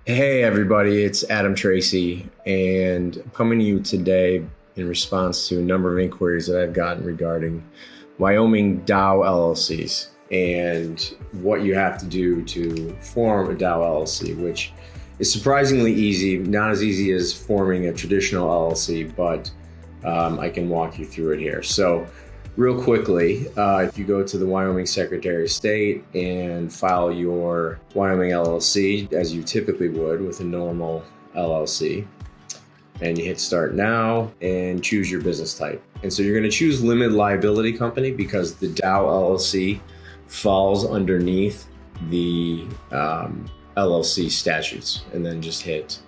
Hey everybody, it's Tracy, and I'm coming to you today in response to a number of inquiries that I've gotten regarding Wyoming DAO LLCs and what you have to do to form a DAO LLC, which is surprisingly easy, not as easy as forming a traditional LLC, but I can walk you through it here. So real quickly, if you go to the Wyoming Secretary of State and file your Wyoming LLC as you typically would with a normal LLC, and you hit start now and choose your business type. And so you're going to choose limited liability company because the DAO LLC falls underneath the LLC statutes, and then just hit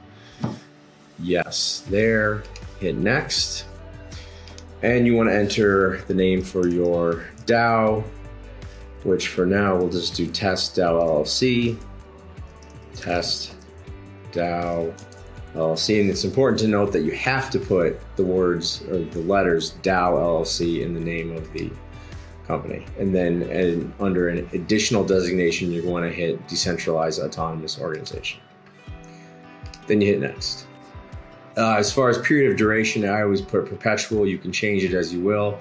yes there, hit next. And you want to enter the name for your DAO, which for now we'll just do Test DAO LLC, Test DAO LLC. And it's important to note that you have to put the words or the letters DAO LLC in the name of the company. And then under an additional designation, you're going to hit Decentralized Autonomous Organization. Then you hit Next. As far as period of duration, I always put perpetual. You can change it as you will.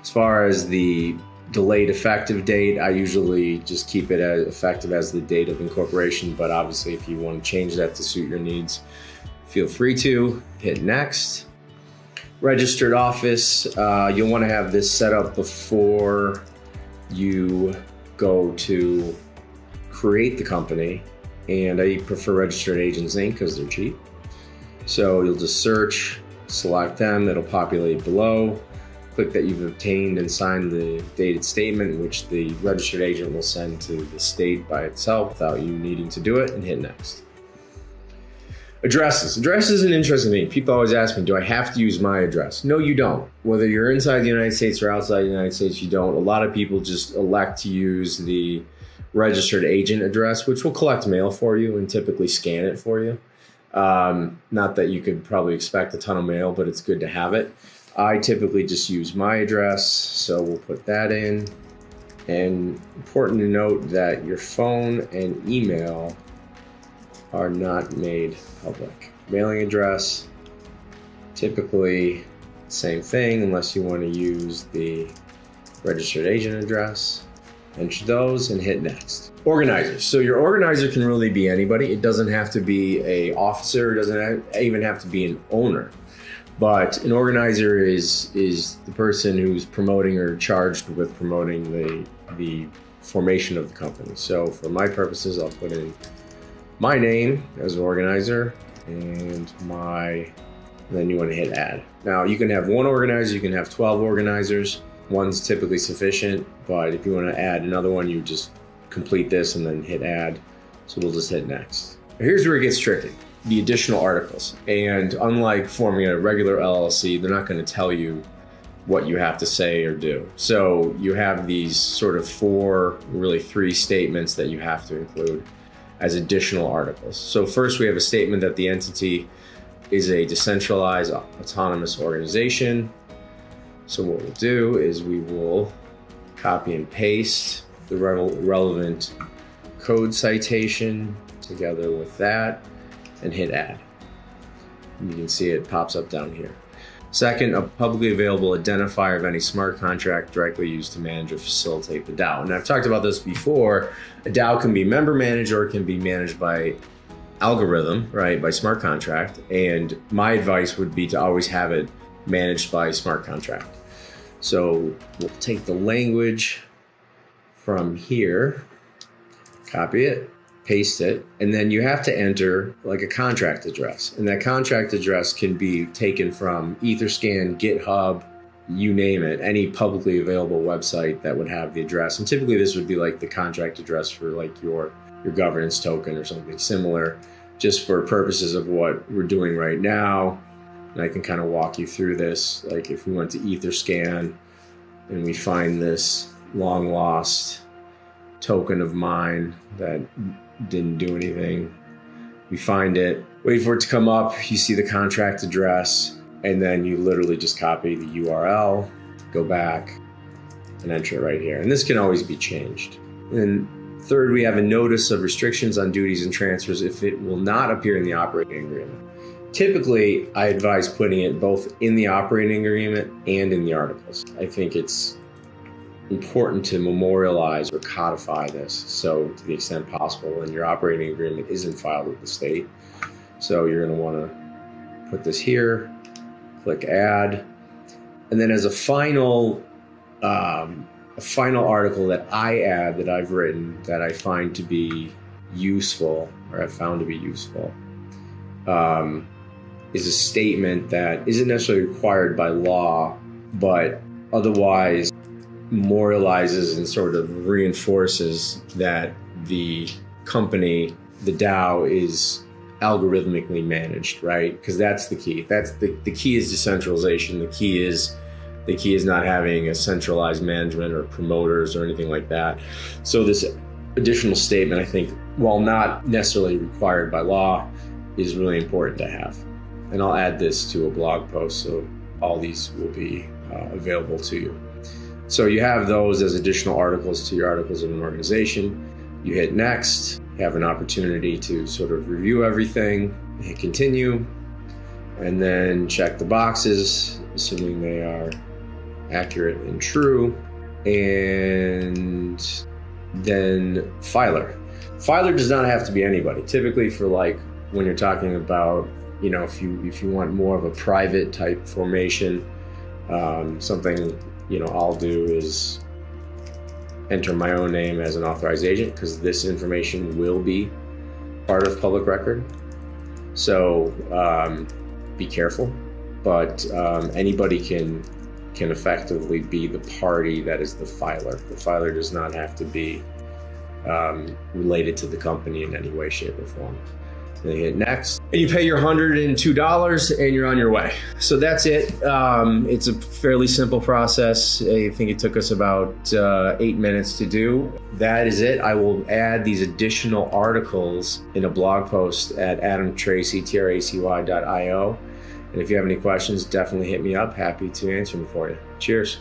As far as the delayed effective date, I usually just keep it as effective as the date of incorporation. But obviously, if you want to change that to suit your needs, feel free to hit next. Registered office, you'll want to have this set up before you go to create the company. And I prefer Registered Agents Inc. because they're cheap. So you'll just search, select them, it'll populate below. Click that you've obtained and signed the dated statement, which the registered agent will send to the state by itself without you needing to do it, and hit next. Addresses. Address is an interesting thing. People always ask me, do I have to use my address? No, you don't. Whether you're inside the United States or outside the United States, you don't. A lot of people just elect to use the registered agent address, which will collect mail for you and typically scan it for you. Not that you could probably expect a ton of mail, but it's good to have it. I typically just use my address, so we'll put that in. And important to note that your phone and email are not made public. Mailing address, typically same thing unless you want to use the registered agent address. Enter those and hit next. Organizers. So your organizer can really be anybody. It doesn't have to be an officer. It doesn't even have to be an owner. But an organizer is the person who's promoting or charged with promoting the formation of the company. So for my purposes, I'll put in my name as an organizer and then you want to hit add. Now you can have one organizer, you can have 12 organizers. One's typically sufficient, but if you want to add another one, you just complete this and then hit add. So we'll just hit next. Here's where it gets tricky, the additional articles. And unlike forming a regular LLC, they're not going to tell you what you have to say or do. So you have these sort of three statements that you have to include as additional articles. So first we have a statement that the entity is a decentralized autonomous organization. So what we'll do is we will copy and paste the relevant code citation together with that and hit add. And you can see it pops up down here. Second, a publicly available identifier of any smart contract directly used to manage or facilitate the DAO. And I've talked about this before. A DAO can be member managed or it can be managed by algorithm, right, by smart contract. And my advice would be to always have it managed by smart contract. So we'll take the language from here, copy it, paste it, and then you have to enter like a contract address. And that contract address can be taken from Etherscan, GitHub, you name it, any publicly available website that would have the address. And typically this would be like the contract address for like your governance token or something similar, just for purposes of what we're doing right now. And I can kind of walk you through this. Like if we went to Etherscan and we find this long lost token of mine that didn't do anything, we find it, wait for it to come up, you see the contract address, and then you literally just copy the URL, go back and enter it right here. And this can always be changed. And Third, we have a notice of restrictions on duties and transfers if it will not appear in the operating agreement. Typically, I advise putting it both in the operating agreement and in the articles. I think it's important to memorialize or codify this, so to the extent possible, when your operating agreement isn't filed with the state. So you're going to want to put this here, click add, and then as a final article that I add, that I've written, that I find to be useful, or I've found to be useful, is a statement that isn't necessarily required by law, but otherwise memorializes and sort of reinforces that the company, the DAO, is algorithmically managed, right? Because that's the key. That's the key is decentralization. The key is not having a centralized management or promoters or anything like that. So this additional statement, I think, while not necessarily required by law, is really important to have. And I'll add this to a blog post, so all these will be available to you. So you have those as additional articles to your articles of an organization. You hit next, you have an opportunity to sort of review everything, hit continue, and then check the boxes, assuming they are accurate and true, and then filer. Filer does not have to be anybody. Typically for like when you're talking about, you know, if you want more of a private type formation, something, you know, I'll do is enter my own name as an authorized agent, because this information will be part of public record. So be careful, but anybody can effectively be the party that is the filer. The filer does not have to be related to the company in any way, shape, or form. Then you hit next, and you pay your $102 and you're on your way. So that's it. It's a fairly simple process. I think it took us about 8 minutes to do. That is it. I will add these additional articles in a blog post at adamtracy.io. And if you have any questions, definitely hit me up. Happy to answer them for you. Cheers.